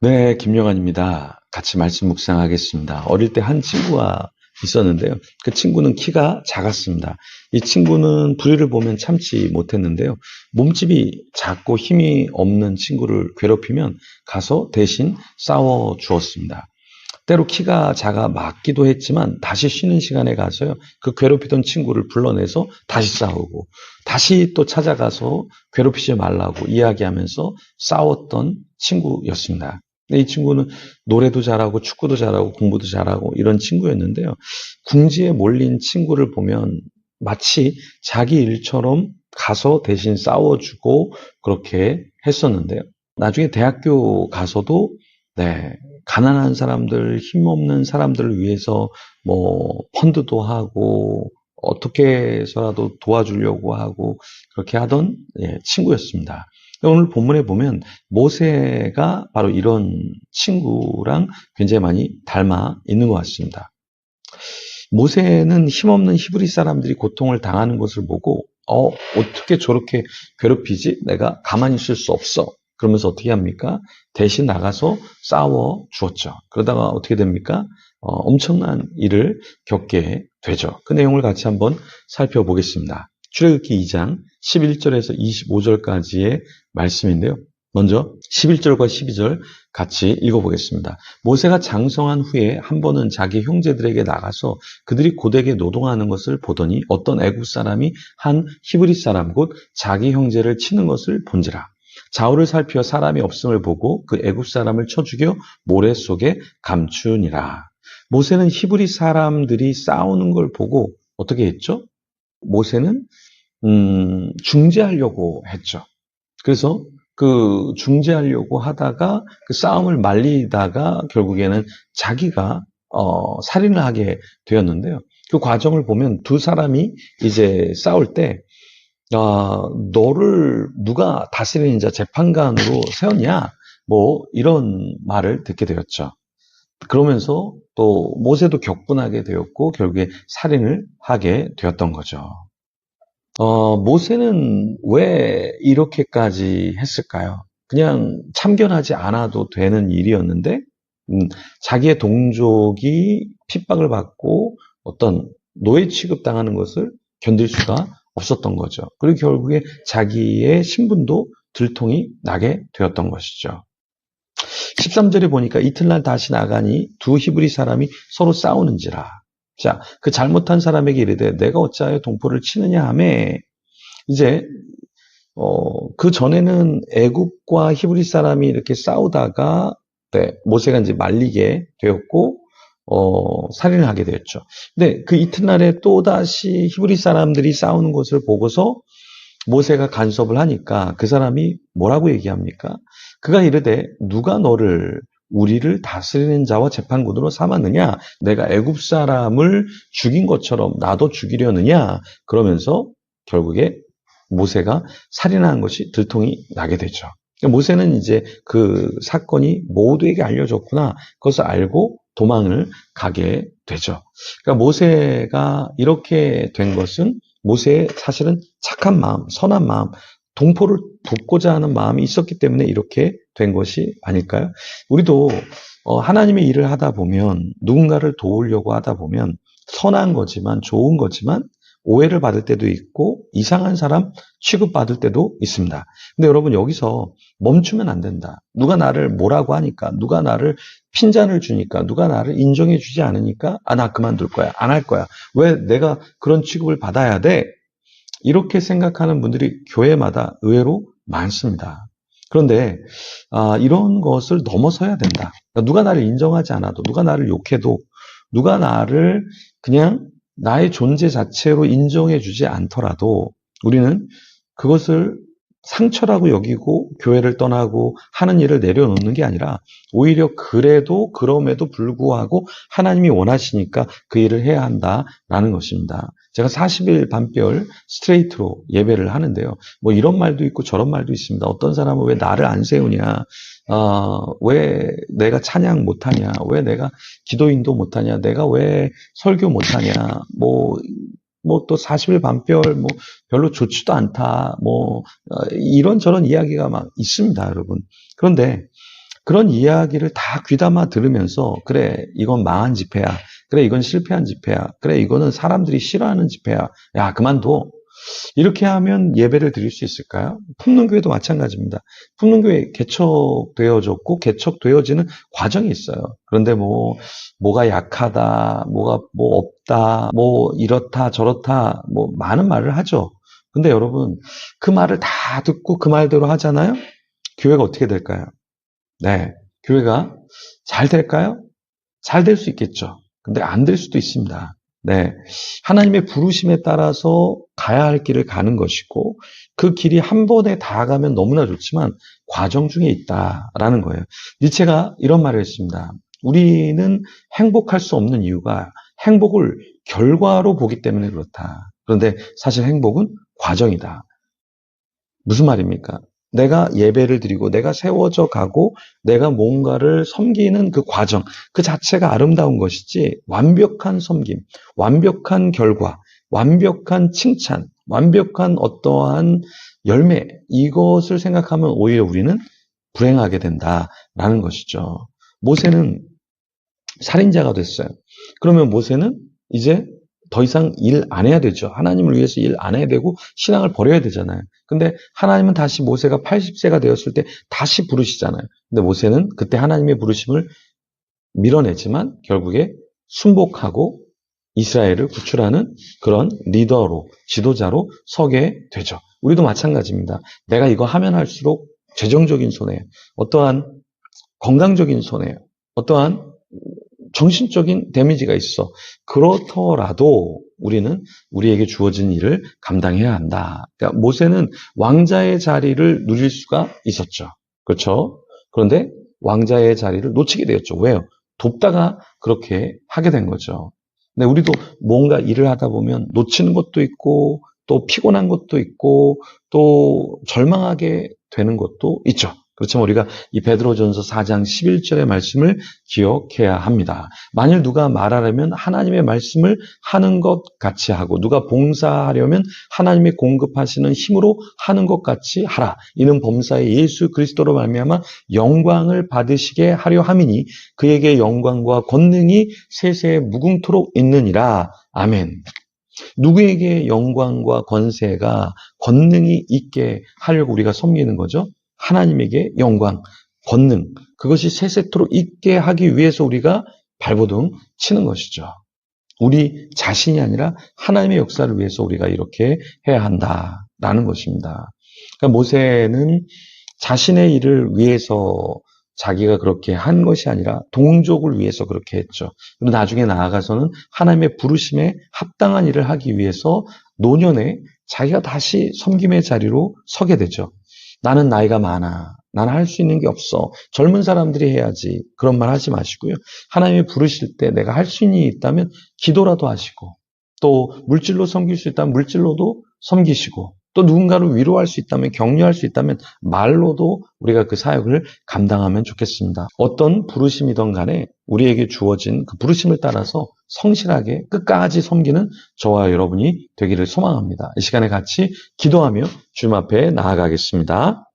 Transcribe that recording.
네, 김영환입니다. 같이 말씀 묵상하겠습니다. 어릴 때 한 친구가 있었는데요. 그 친구는 키가 작았습니다. 이 친구는 불의를 보면 참지 못했는데요. 몸집이 작고 힘이 없는 친구를 괴롭히면 가서 대신 싸워 주었습니다. 때로 키가 작아 맞기도 했지만 다시 쉬는 시간에 가서요. 그 괴롭히던 친구를 불러내서 다시 싸우고 다시 또 찾아가서 괴롭히지 말라고 이야기하면서 싸웠던 친구였습니다. 이 친구는 노래도 잘하고 축구도 잘하고 공부도 잘하고 이런 친구였는데요. 궁지에 몰린 친구를 보면 마치 자기 일처럼 가서 대신 싸워주고 그렇게 했었는데요. 나중에 대학교 가서도 네, 가난한 사람들, 힘없는 사람들을 위해서 펀드도 하고 어떻게 해서라도 도와주려고 하고 그렇게 하던 친구였습니다. 오늘 본문에 보면 모세가 바로 이런 친구랑 굉장히 많이 닮아 있는 것 같습니다. 모세는 힘없는 히브리 사람들이 고통을 당하는 것을 보고 어떻게 저렇게 괴롭히지? 내가 가만히 있을 수 없어. 그러면서 어떻게 합니까? 대신 나가서 싸워 주었죠. 그러다가 어떻게 됩니까? 엄청난 일을 겪게 되죠. 그 내용을 같이 한번 살펴보겠습니다. 출애굽기 2장 11절에서 25절까지의 말씀인데요. 먼저 11절과 12절 같이 읽어보겠습니다. 모세가 장성한 후에 한 번은 자기 형제들에게 나가서 그들이 고되게 노동하는 것을 보더니 어떤 애굽 사람이 한 히브리 사람 곧 자기 형제를 치는 것을 본지라. 좌우를 살피어 사람이 없음을 보고 그 애굽 사람을 쳐 죽여 모래 속에 감추니라. 모세는 히브리 사람들이 싸우는 걸 보고 어떻게 했죠? 모세는 중재하려고 했죠. 그래서 그 중재하려고 하다가 그 싸움을 말리다가 결국에는 자기가 살인을 하게 되었는데요. 그 과정을 보면 두 사람이 이제 싸울 때 너를 누가 다스리는 자 재판관으로 세웠냐? 이런 말을 듣게 되었죠. 그러면서 또 모세도 격분하게 되었고 결국에 살인을 하게 되었던 거죠. 모세는 왜 이렇게까지 했을까요? 그냥 참견하지 않아도 되는 일이었는데, 자기의 동족이 핍박을 받고 어떤 노예 취급당하는 것을 견딜 수가 없었던 거죠. 그리고 결국에 자기의 신분도 들통이 나게 되었던 것이죠. 13절에 보니까 이튿날 다시 나가니 두 히브리 사람이 서로 싸우는지라. 자, 그 잘못한 사람에게 이르되 내가 어찌하여 동포를 치느냐 하매 이제 그 전에는 애굽과 히브리 사람이 이렇게 싸우다가 모세가 이제 말리게 되었고 살인을 하게 되었죠. 근데 그 이튿날에 또 다시 히브리 사람들이 싸우는 것을 보고서 모세가 간섭을 하니까 그 사람이 뭐라고 얘기합니까? 그가 이르되 누가 너를 우리를 다스리는 자와 재판관으로 삼았느냐? 내가 애굽 사람을 죽인 것처럼 나도 죽이려느냐? 그러면서 결국에 모세가 살인한 것이 들통이 나게 되죠. 모세는 이제 그 사건이 모두에게 알려졌구나. 그것을 알고 도망을 가게 되죠. 그러니까 모세가 이렇게 된 것은 모세의 사실은 착한 마음, 선한 마음, 동포를 돕고자 하는 마음이 있었기 때문에 이렇게 된 것이 아닐까요? 우리도 하나님의 일을 하다 보면 누군가를 도우려고 하다 보면 선한 거지만 좋은 거지만 오해를 받을 때도 있고 이상한 사람 취급받을 때도 있습니다. 근데 여러분 여기서 멈추면 안 된다. 누가 나를 뭐라고 하니까, 누가 나를 핀잔을 주니까, 누가 나를 인정해 주지 않으니까 나 그만둘 거야. 안 할 거야. 왜 내가 그런 취급을 받아야 돼? 이렇게 생각하는 분들이 교회마다 의외로 많습니다. 그런데 이런 것을 넘어서야 된다. 그러니까 누가 나를 인정하지 않아도, 누가 나를 욕해도, 누가 나를 그냥 나의 존재 자체로 인정해 주지 않더라도 우리는 그것을 상처라고 여기고 교회를 떠나고 하는 일을 내려놓는 게 아니라 오히려 그럼에도 불구하고 하나님이 원하시니까 그 일을 해야 한다라는 것입니다. 제가 40일 반별 스트레이트로 예배를 하는데요. 이런 말도 있고 저런 말도 있습니다. 어떤 사람은 왜 나를 안 세우냐, 왜 내가 찬양 못하냐, 왜 내가 기도인도 못하냐, 내가 왜 설교 못하냐, 또 40일 반별, 별로 좋지도 않다, 이런저런 이야기가 막 있습니다, 여러분. 그런데 그런 이야기를 다 귀담아 들으면서 그래 이건 망한 집회야. 그래 이건 실패한 집회야. 그래 이거는 사람들이 싫어하는 집회야. 야 그만둬. 이렇게 하면 예배를 드릴 수 있을까요? 풍문교회도 마찬가지입니다. 풍문교회 개척되어졌고 개척되어지는 과정이 있어요. 그런데 뭐가 약하다, 뭐가 뭐 없다, 뭐 이렇다 저렇다, 뭐 많은 말을 하죠. 근데 여러분 그 말을 다 듣고 그 말대로 하잖아요? 교회가 어떻게 될까요? 네, 교회가 잘 될까요? 잘 될 수 있겠죠. 근데 안 될 수도 있습니다. 네. 하나님의 부르심에 따라서 가야 할 길을 가는 것이고, 그 길이 한 번에 다 가면 너무나 좋지만, 과정 중에 있다라는 거예요. 니체가 이런 말을 했습니다. 우리는 행복할 수 없는 이유가 행복을 결과로 보기 때문에 그렇다. 그런데 사실 행복은 과정이다. 무슨 말입니까? 내가 예배를 드리고 내가 세워져 가고 내가 뭔가를 섬기는 그 과정, 그 자체가 아름다운 것이지 완벽한 섬김, 완벽한 결과, 완벽한 칭찬, 완벽한 어떠한 열매 이것을 생각하면 오히려 우리는 불행하게 된다라는 것이죠. 모세는 살인자가 됐어요. 그러면 모세는 이제 더 이상 일 안 해야 되죠. 하나님을 위해서 일 안 해야 되고 신앙을 버려야 되잖아요. 근데 하나님은 다시 모세가 80세가 되었을 때 다시 부르시잖아요. 근데 모세는 그때 하나님의 부르심을 밀어내지만 결국에 순복하고 이스라엘을 구출하는 그런 리더로, 지도자로 서게 되죠. 우리도 마찬가지입니다. 내가 이거 하면 할수록 재정적인 손해예요. 어떠한 건강적인 손해예요. 어떠한 정신적인 데미지가 있어. 그렇더라도 우리는 우리에게 주어진 일을 감당해야 한다. 그러니까 모세는 왕자의 자리를 누릴 수가 있었죠. 그렇죠? 그런데 왕자의 자리를 놓치게 되었죠. 왜요? 돕다가 그렇게 하게 된 거죠. 근데 우리도 뭔가 일을 하다 보면 놓치는 것도 있고 또 피곤한 것도 있고 또 절망하게 되는 것도 있죠. 그렇지만 우리가 이 베드로전서 4장 11절의 말씀을 기억해야 합니다. 만일 누가 말하려면 하나님의 말씀을 하는 것 같이 하고 누가 봉사하려면 하나님이 공급하시는 힘으로 하는 것 같이 하라. 이는 범사에 예수 그리스도로 말미암아 영광을 받으시게 하려 함이니 그에게 영광과 권능이 세세에 무궁토록 있느니라. 아멘. 누구에게 영광과 권세가 권능이 있게 하려고 우리가 섬기는 거죠? 하나님에게 영광, 권능, 그것이 세세토록 있게 하기 위해서 우리가 발버둥 치는 것이죠. 우리 자신이 아니라 하나님의 역사를 위해서 우리가 이렇게 해야 한다라는 것입니다. 그러니까 모세는 자신의 일을 위해서 자기가 그렇게 한 것이 아니라 동족을 위해서 그렇게 했죠. 그리고 나중에 나아가서는 하나님의 부르심에 합당한 일을 하기 위해서 노년에 자기가 다시 섬김의 자리로 서게 되죠. 나는 나이가 많아. 나는 할 수 있는 게 없어. 젊은 사람들이 해야지. 그런 말 하지 마시고요. 하나님이 부르실 때 내가 할 수 있는 일이 있다면 기도라도 하시고 또 물질로 섬길 수 있다면 물질로도 섬기시고 또 누군가를 위로할 수 있다면 격려할 수 있다면 말로도 우리가 그 사역을 감당하면 좋겠습니다. 어떤 부르심이든 간에 우리에게 주어진 그 부르심을 따라서 성실하게 끝까지 섬기는 저와 여러분이 되기를 소망합니다. 이 시간에 같이 기도하며 주님 앞에 나아가겠습니다.